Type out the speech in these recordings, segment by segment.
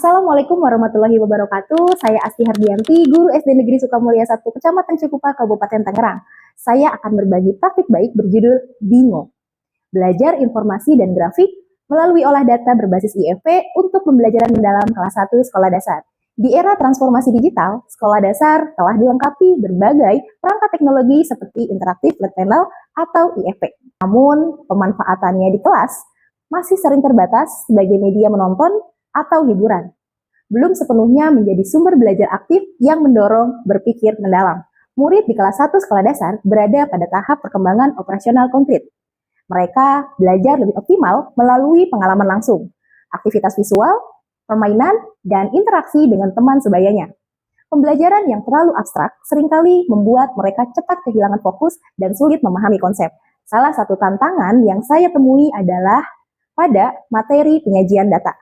Assalamualaikum warahmatullahi wabarakatuh. Saya Asti Hardianti, guru SD Negeri Sukamulya 1, Kecamatan Cikupa, Kabupaten Tangerang. Saya akan berbagi praktik baik berjudul Bingo. Belajar informasi dan grafik melalui olah data berbasis IFP untuk pembelajaran mendalam kelas 1 sekolah dasar. Di era transformasi digital, sekolah dasar telah dilengkapi berbagai perangkat teknologi seperti interaktif flat panel atau IFP. Namun, pemanfaatannya di kelas masih sering terbatas sebagai media menonton atau hiburan. Belum sepenuhnya menjadi sumber belajar aktif yang mendorong berpikir mendalam. Murid di kelas 1 sekolah dasar berada pada tahap perkembangan operasional konkret. Mereka belajar lebih optimal melalui pengalaman langsung, aktivitas visual, permainan, dan interaksi dengan teman sebayanya. Pembelajaran yang terlalu abstrak seringkali membuat mereka cepat kehilangan fokus dan sulit memahami konsep. Salah satu tantangan yang saya temui adalah pada materi penyajian data.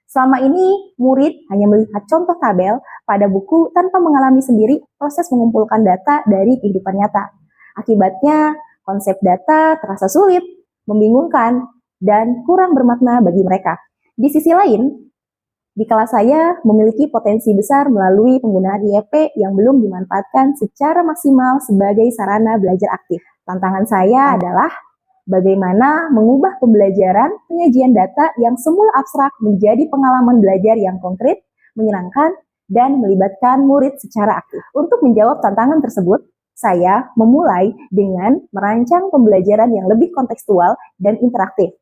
Selama ini, murid hanya melihat contoh tabel pada buku tanpa mengalami sendiri proses mengumpulkan data dari kehidupan nyata. Akibatnya, konsep data terasa sulit, membingungkan, dan kurang bermakna bagi mereka. Di sisi lain, di kelas saya memiliki potensi besar melalui penggunaan IFP yang belum dimanfaatkan secara maksimal sebagai sarana belajar aktif. Tantangan saya adalah bagaimana mengubah pembelajaran penyajian data yang semula abstrak menjadi pengalaman belajar yang konkret, menyenangkan, dan melibatkan murid secara aktif. Untuk menjawab tantangan tersebut, saya memulai dengan merancang pembelajaran yang lebih kontekstual dan interaktif.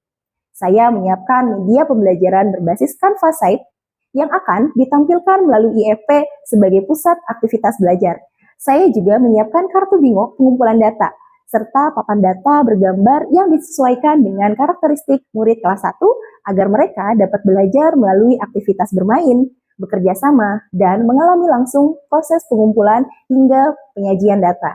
Saya menyiapkan media pembelajaran berbasis Canva Site yang akan ditampilkan melalui IFP sebagai pusat aktivitas belajar. Saya juga menyiapkan kartu bingo pengumpulan data, serta papan data bergambar yang disesuaikan dengan karakteristik murid kelas 1 agar mereka dapat belajar melalui aktivitas bermain, bekerja sama, dan mengalami langsung proses pengumpulan hingga penyajian data.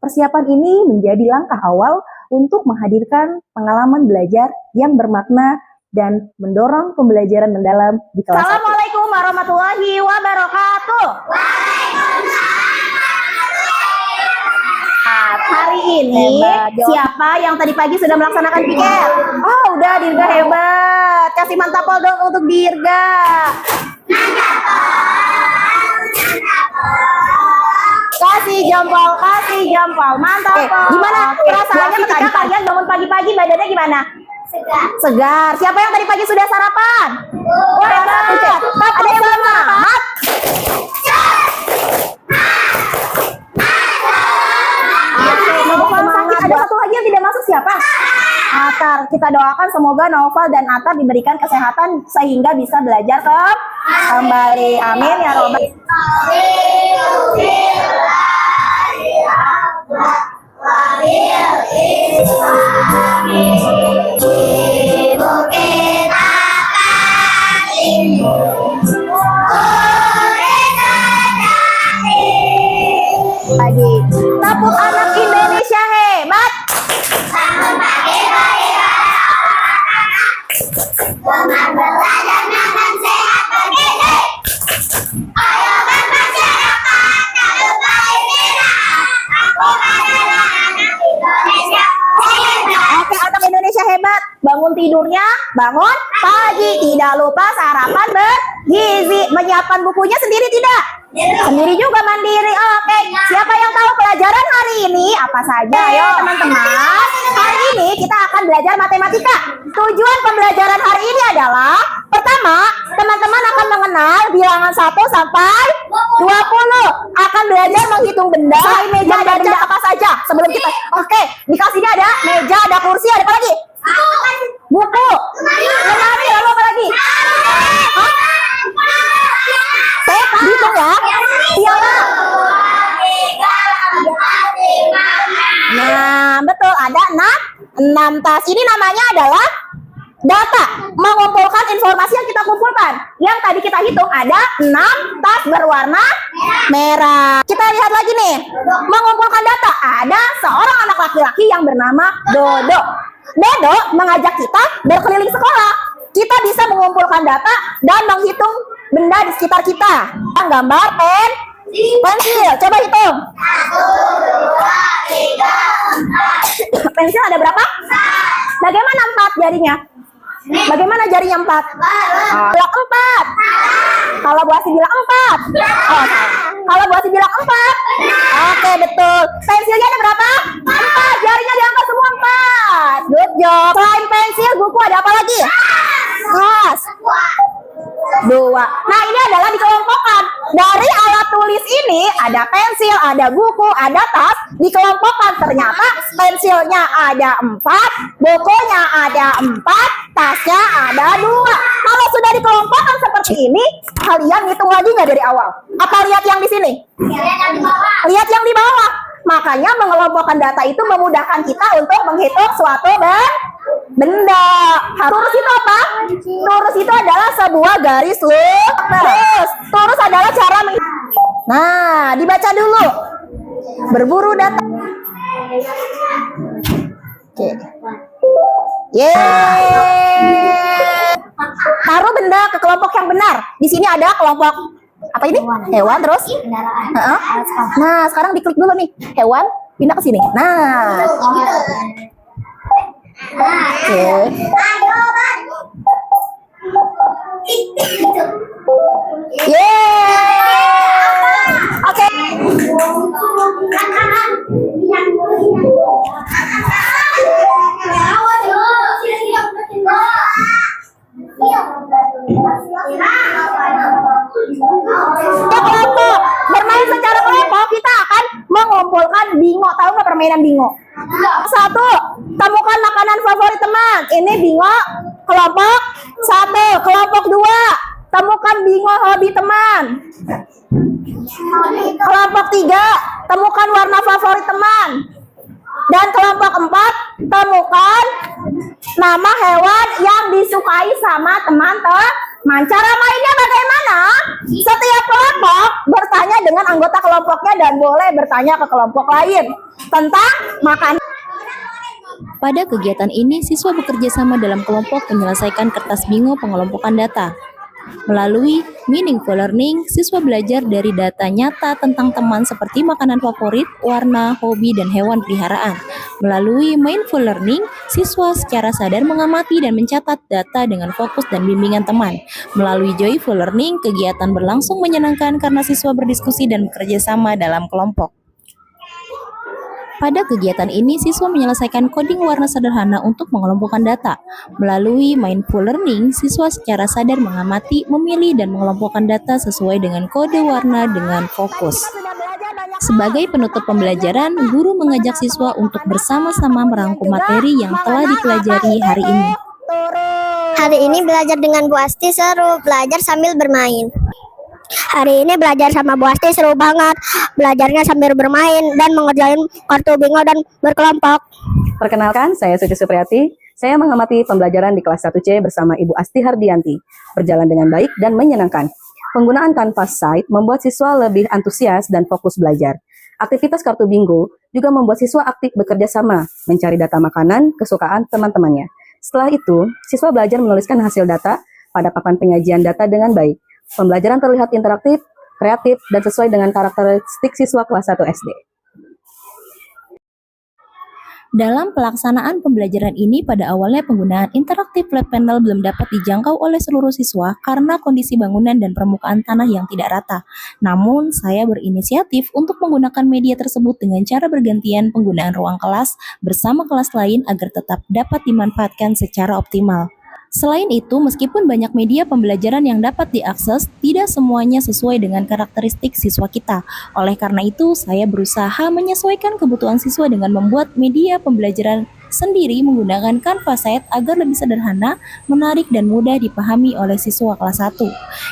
Persiapan ini menjadi langkah awal untuk menghadirkan pengalaman belajar yang bermakna dan mendorong pembelajaran mendalam di kelas 1. Assalamualaikum warahmatullahi wabarakatuh. Hari ini siapa yang tadi pagi sudah melaksanakan piket? Oh, udah Dirga hebat. Kasih mantapol dong untuk Dirga. Kasih jempol, mantap. Gimana perasaannya ketika kalian bangun pagi-pagi, badannya gimana? Segar. Siapa yang tadi pagi sudah sarapan? Wah, hebat. Ada yang belum sarapan? Ada satu lagi yang tidak masuk, siapa? Atar. Kita doakan semoga Noval dan Atar diberikan kesehatan sehingga bisa belajar kembali. Amin ya robbal. Lagi. Tepuk anak Indonesia hebat. Bangun pagi gemar belajar makan sehat bergizi. Ayo bermasyarakat, tak lupa istirahat. Aku adalah anak Indonesia hebat. Oke, anak Indonesia hebat. Bangun tidurnya, bangun pagi. Tidak lupa sarapan bergizi. Menyiapkan bukunya sendiri tidak? Sendiri juga mandiri. Oke, siapa yang tahu pelajaran hari ini apa saja? Ayo teman-teman, hari ini kita akan belajar matematika. Tujuan pembelajaran hari ini adalah pertama, teman-teman akan mengenal bilangan 1 sampai 20. Akan belajar menghitung benda, meja dan benda apa saja. Sebelum kita, oke, dikasihnya ada meja, ada kursi, ada apa lagi? Buku, lemari, lalu apa lagi? Saya hitung ya. Piala. Nah, betul, ada 6 tas. Ini namanya adalah data, mengumpulkan informasi yang kita kumpulkan. Yang tadi kita hitung ada 6 tas berwarna merah. Kita lihat lagi nih, mengumpulkan data. Ada seorang anak laki-laki yang bernama Dodo. Dodo mengajak kita berkeliling sekolah. Kita bisa mengumpulkan data dan menghitung benda di sekitar kita. Gambar pensil, coba hitung. 1, 2, 3, 4. Pensil ada berapa? 4. Bagaimana 4 jarinya? Bagaimana jarinya 4? Blok 4. Kalau Bu Asti bilang 4. Oh, salah. Kalau Bu Asti bilang 4. Oke, betul. Pensilnya ada berapa? 4. Jarinya diangkat semua 4. Good job. Selain pensil, buku ada apa lagi? Kas. 2. Nah, ini adalah dikelompokkan. Dari alat tulis ini ada pensil, ada buku, ada tas. Dikelompokkan. Ternyata pensilnya ada 4, bukunya ada 4, tasnya ada 2. Kalau sudah dikelompokkan seperti ini, kalian hitung lagi nggak dari awal? Apa lihat yang di sini? Lihat yang di bawah. Makanya mengelompokkan data itu memudahkan kita untuk menghitung suatu benda. Turus itu apa? Turus itu adalah sebuah garis lurus. Turus adalah cara Nah, dibaca dulu. Berburu data. Oke. Yeay. Taruh benda ke kelompok yang benar. Di sini ada kelompok apa ini? Hewan terus? Nah, sekarang diklik dulu nih. Hewan, pindah ke sini. Nah. Oke. Yeay. Oke. Kelompok bermain secara kelompok, kita akan mengumpulkan bingo. Tahu nggak permainan bingo? 1. Temukan makanan favorit teman. Ini bingo kelompok 1. Kelompok 2. Temukan bingo hobi teman. Kelompok 3. Temukan warna favorit teman. Dan kelompok 4. Temukan nama hewan yang disukai sama teman-teman. Cara mainnya bagaimana? Setiap kelompok bertanya dengan anggota kelompoknya dan boleh bertanya ke kelompok lain tentang makanan. Pada kegiatan ini, siswa bekerja sama dalam kelompok menyelesaikan kertas bingo pengelompokan data. Melalui meaningful learning, siswa belajar dari data nyata tentang teman seperti makanan favorit, warna, hobi, dan hewan peliharaan. Melalui mindful learning, siswa secara sadar mengamati dan mencatat data dengan fokus dan bimbingan teman. Melalui joyful learning, kegiatan berlangsung menyenangkan karena siswa berdiskusi dan bekerja sama dalam kelompok. Pada kegiatan ini, siswa menyelesaikan coding warna sederhana untuk mengelompokkan data. Melalui mindful learning, siswa secara sadar mengamati, memilih, dan mengelompokkan data sesuai dengan kode warna dengan fokus. Sebagai penutup pembelajaran, guru mengajak siswa untuk bersama-sama merangkum materi yang telah dipelajari hari ini. Hari ini belajar dengan Bu Asti seru, belajar sambil bermain. Hari ini belajar sama Bu Asti seru banget. Belajarnya sambil bermain dan mengerjain kartu bingo dan berkelompok. Perkenalkan, saya Suci Supriyati. Saya mengamati pembelajaran di kelas 1C bersama Ibu Asti Hardianti. Berjalan dengan baik dan menyenangkan. Penggunaan Canvas Site membuat siswa lebih antusias dan fokus belajar. Aktivitas kartu bingo juga membuat siswa aktif bekerja sama, mencari data makanan kesukaan teman-temannya. Setelah itu, siswa belajar menuliskan hasil data pada papan penyajian data dengan baik. Pembelajaran terlihat interaktif, kreatif, dan sesuai dengan karakteristik siswa kelas 1 SD. Dalam pelaksanaan pembelajaran ini, pada awalnya penggunaan interaktif flat panel belum dapat dijangkau oleh seluruh siswa karena kondisi bangunan dan permukaan tanah yang tidak rata. Namun, saya berinisiatif untuk menggunakan media tersebut dengan cara bergantian penggunaan ruang kelas bersama kelas lain agar tetap dapat dimanfaatkan secara optimal. Selain itu, meskipun banyak media pembelajaran yang dapat diakses, tidak semuanya sesuai dengan karakteristik siswa kita. Oleh karena itu, saya berusaha menyesuaikan kebutuhan siswa dengan membuat media pembelajaran sendiri menggunakan Canvas Site agar lebih sederhana, menarik, dan mudah dipahami oleh siswa kelas 1.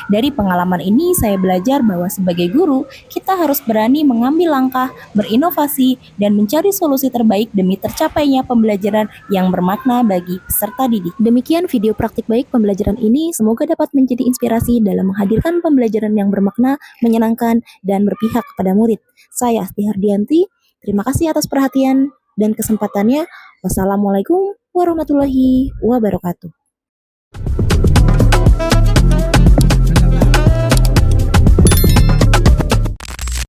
Dari pengalaman ini, saya belajar bahwa sebagai guru, kita harus berani mengambil langkah, berinovasi, dan mencari solusi terbaik demi tercapainya pembelajaran yang bermakna bagi peserta didik. Demikian video praktik baik pembelajaran ini, semoga dapat menjadi inspirasi dalam menghadirkan pembelajaran yang bermakna, menyenangkan, dan berpihak kepada murid. Saya Asti Hardianti, terima kasih atas perhatian dan kesempatannya. Wassalamualaikum warahmatullahi wabarakatuh.